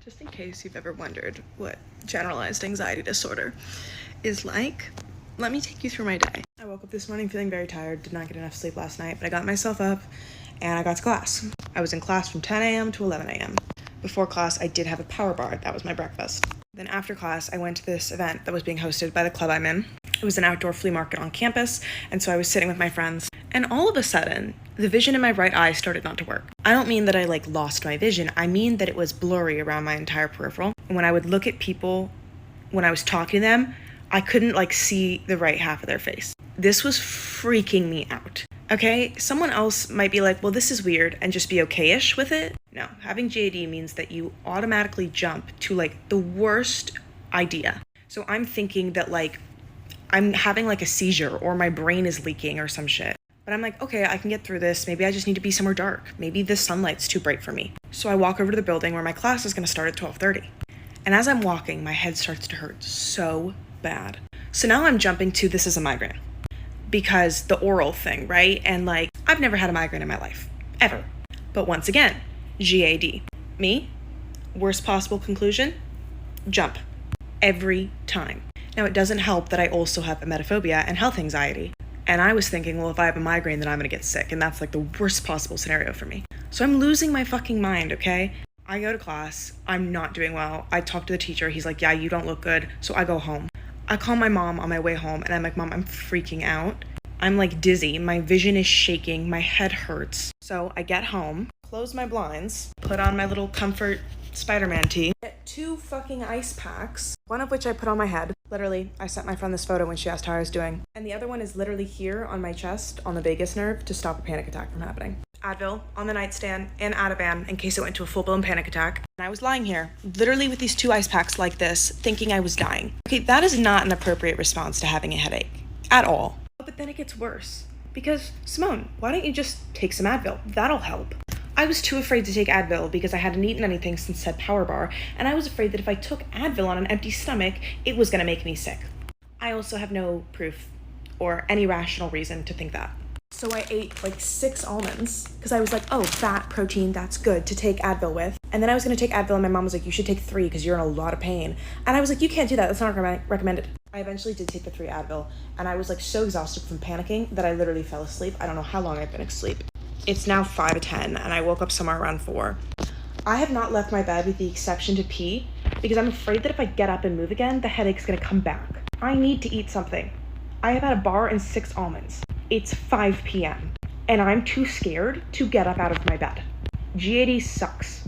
Just in case you've ever wondered what generalized anxiety disorder is like, let me take you through my day. I woke up this morning feeling very tired, did not get enough sleep last night, but I got myself up and I got to class. I was in class from 10 a.m. to 11 a.m. Before class, I did have a power bar. That was my breakfast. Then after class, I went to this event that was being hosted by the club I'm in. It was an outdoor flea market on campus, and so I was sitting with my friends, and all of a sudden, the vision in my right eye started not to work. I don't mean that I lost my vision. I mean that it was blurry around my entire peripheral. And when I would look at people, when I was talking to them, I couldn't see the right half of their face. This was freaking me out. Okay, someone else might be like, well, this is weird, and just be okay-ish with it. No, having GAD means that you automatically jump to the worst idea. So I'm thinking that I'm having a seizure or my brain is leaking or some shit. But I'm like, okay, I can get through this. Maybe I just need to be somewhere dark. Maybe the sunlight's too bright for me. So I walk over to the building where my class is gonna start at 12:30. And as I'm walking, my head starts to hurt so bad. So now I'm jumping to this is a migraine. Because the oral thing, right? And I've never had a migraine in my life, ever. But once again, GAD. Me, worst possible conclusion, jump. Every time. Now it doesn't help that I also have emetophobia and health anxiety. And I was thinking, well, if I have a migraine, then I'm gonna get sick. And that's the worst possible scenario for me. So I'm losing my fucking mind, okay? I go to class, I'm not doing well. I talk to the teacher, he's like, yeah, you don't look good. So I go home. I call my mom on my way home and I'm like, Mom, I'm freaking out. I'm dizzy, my vision is shaking, my head hurts. So I get home, close my blinds, put on my little comfort Spider-Man tee, get 2 fucking ice packs, one of which I put on my head. Literally, I sent my friend this photo when she asked how I was doing. And the other one is literally here on my chest, on the vagus nerve, to stop a panic attack from happening. Advil on the nightstand and Ativan in case it went to a full-blown panic attack. And I was lying here, literally with these 2 ice packs like this, thinking I was dying. Okay, that is not an appropriate response to having a headache, at all. But then it gets worse. Because, Simone, why don't you just take some Advil? That'll help. I was too afraid to take Advil because I hadn't eaten anything since said power bar, and I was afraid that if I took Advil on an empty stomach, it was gonna make me sick. I also have no proof or any rational reason to think that. So I ate 6 almonds because I was like, oh, fat, protein, that's good to take Advil with. And then I was gonna take Advil and my mom was like, you should take 3 because you're in a lot of pain. And I was like, you can't do that, that's not recommended. I eventually did take the 3 Advil and I was so exhausted from panicking that I literally fell asleep. I don't know how long I've been asleep. It's now 5:10 and I woke up somewhere around 4. I have not left my bed with the exception to pee because I'm afraid that if I get up and move again, the headache's gonna come back. I need to eat something. I have had a bar and 6 almonds. It's 5 p.m. and I'm too scared to get up out of my bed. GAD sucks.